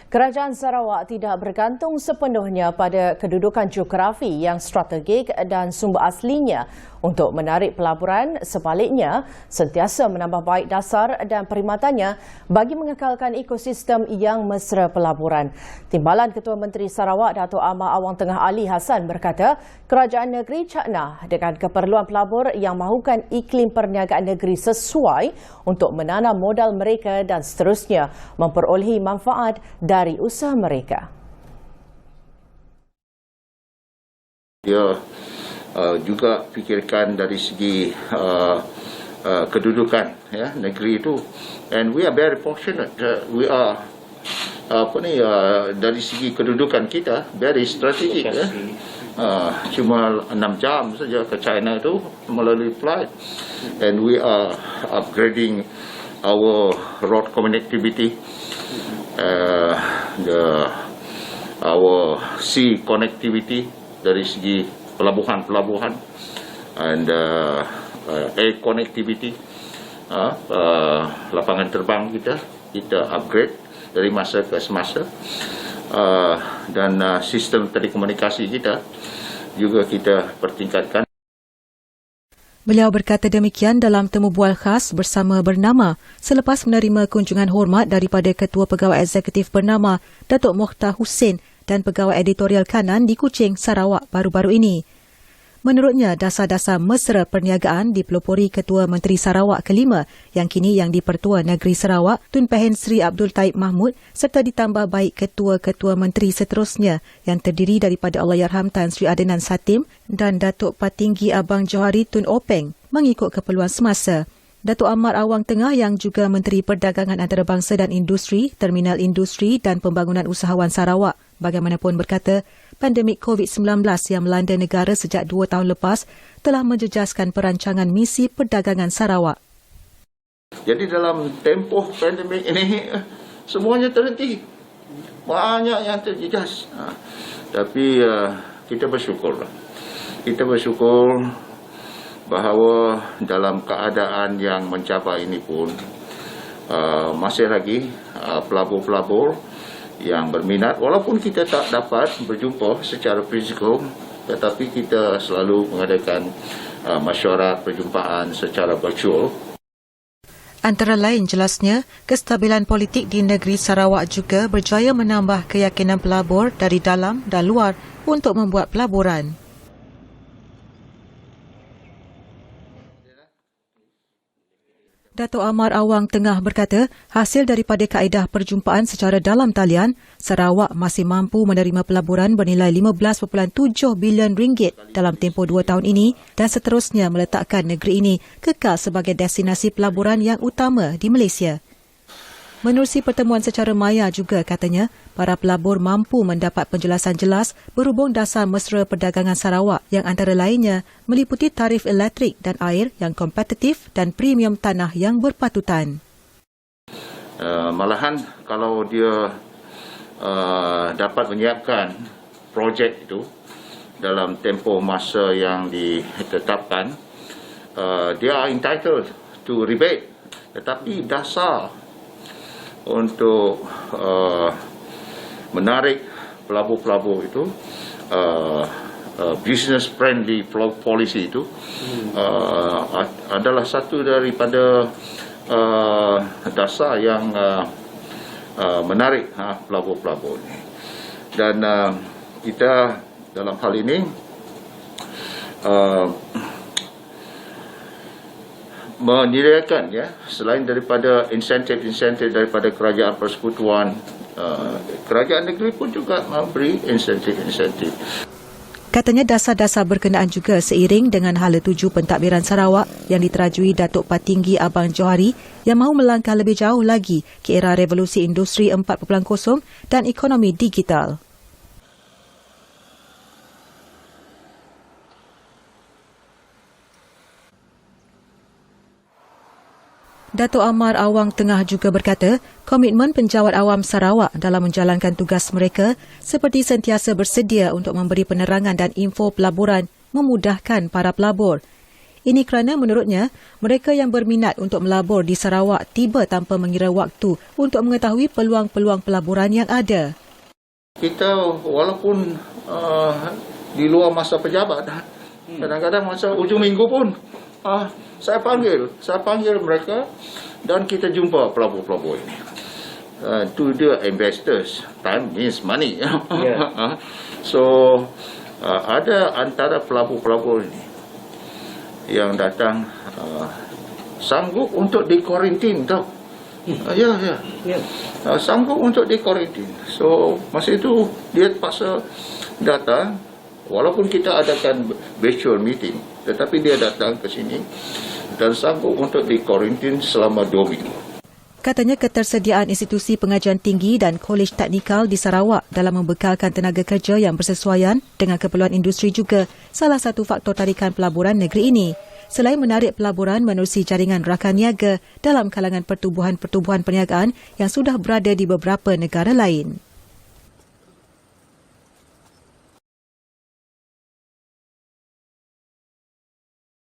Kerajaan Sarawak tidak bergantung sepenuhnya pada kedudukan geografi yang strategik dan sumber aslinya untuk menarik pelaburan. Sebaliknya, sentiasa menambah baik dasar dan perkhidmatannya bagi mengekalkan ekosistem yang mesra pelaburan. Timbalan Ketua Menteri Sarawak Datuk Amar Awang Tengah Ali Hassan berkata, kerajaan negeri cakna dengan keperluan pelabur yang mahukan iklim perniagaan negeri sesuai untuk menanam modal mereka dan seterusnya memperolehi manfaat dari usaha mereka. Dia juga fikirkan dari segi kedudukan negeri itu, and we are very fortunate. We are dari segi kedudukan kita very strategic. Cuma 6 jam saja ke China itu melalui flight, and we are upgrading our road connectivity, our sea connectivity dari segi pelabuhan and air connectivity, lapangan terbang kita upgrade dari masa ke semasa, dan sistem telekomunikasi kita juga kita pertingkatkan. Beliau berkata demikian dalam temu bual khas bersama Bernama selepas menerima kunjungan hormat daripada Ketua Pegawai Eksekutif Bernama Datuk Mokhtar Hussein dan Pegawai Editorial Kanan di Kuching, Sarawak baru-baru ini. Menurutnya, dasar-dasar mesra perniagaan dipelopori Ketua Menteri Sarawak kelima yang kini Yang di-Pertua Negeri Sarawak Tun Pehen Sri Abdul Taib Mahmud serta ditambah baik ketua-ketua menteri seterusnya yang terdiri daripada Allahyarham Tan Sri Adnan Satim dan Datuk Patinggi Abang Johari Tun Openg mengikut keperluan semasa. Datuk Amar Awang Tengah yang juga Menteri Perdagangan Antarabangsa dan Industri, Terminal Industri dan Pembangunan Usahawan Sarawak bagaimanapun berkata, pandemik COVID-19 yang melanda negara sejak 2 tahun lepas telah menjejaskan perancangan misi perdagangan Sarawak. Jadi dalam tempoh pandemik ini semuanya terhenti. Banyak yang terjejas. Tapi kita bersyukur. Kita bersyukur bahawa dalam keadaan yang mencabar ini pun masih lagi pelabur-pelabur yang berminat, walaupun kita tak dapat berjumpa secara fizikal, tetapi kita selalu mengadakan mesyuarat perjumpaan secara virtual. Antara lain jelasnya, kestabilan politik di negeri Sarawak juga berjaya menambah keyakinan pelabur dari dalam dan luar untuk membuat pelaburan. Datuk Amar Awang Tengah berkata, hasil daripada kaedah perjumpaan secara dalam talian, Sarawak masih mampu menerima pelaburan bernilai 15.7 bilion ringgit dalam tempoh 2 tahun ini dan seterusnya meletakkan negeri ini kekal sebagai destinasi pelaburan yang utama di Malaysia. Menerusi pertemuan secara maya juga katanya, para pelabur mampu mendapat penjelasan jelas berhubung dasar mesra perdagangan Sarawak yang antara lainnya meliputi tarif elektrik dan air yang kompetitif dan premium tanah yang berpatutan. Malahan kalau dia dapat menyiapkan projek itu dalam tempoh masa yang ditetapkan, dia are entitled to rebate. Tetapi dasar untuk menarik pelabur-pelabur itu, business friendly policy itu adalah satu daripada dasar yang menarik pelabur-pelabur ini. Dan kita dalam hal ini menyediakan selain daripada insentif-insentif daripada kerajaan persekutuan, kerajaan negeri pun juga memberi insentif-insentif. Katanya dasar-dasar berkenaan juga seiring dengan hala tuju pentadbiran Sarawak yang diterajui Datuk Patinggi Abang Johari yang mahu melangkah lebih jauh lagi ke era revolusi industri 4.0 dan ekonomi digital. Datuk Amar Awang Tengah juga berkata, komitmen penjawat awam Sarawak dalam menjalankan tugas mereka seperti sentiasa bersedia untuk memberi penerangan dan info pelaburan memudahkan para pelabur. Ini kerana menurutnya, mereka yang berminat untuk melabur di Sarawak tiba tanpa mengira waktu untuk mengetahui peluang-peluang pelaburan yang ada. Kita walaupun di luar masa pejabat, kadang-kadang masa ujung minggu pun saya panggil mereka dan kita jumpa pelabur-pelabur ini. To the investors, time means money. So ada antara pelabur-pelabur ini yang datang sanggup untuk dikuarantin tau. Sanggup untuk dikuarantin. So masa itu dia paksa datang, walaupun kita adakan virtual meeting, tetapi dia datang ke sini dan sanggup untuk dikuarantin selama 2 minggu. Katanya ketersediaan institusi pengajian tinggi dan kolej teknikal di Sarawak dalam membekalkan tenaga kerja yang bersesuaian dengan keperluan industri juga salah satu faktor tarikan pelaburan negeri ini. Selain menarik pelaburan menerusi jaringan rakan niaga dalam kalangan pertubuhan-pertubuhan perniagaan yang sudah berada di beberapa negara lain.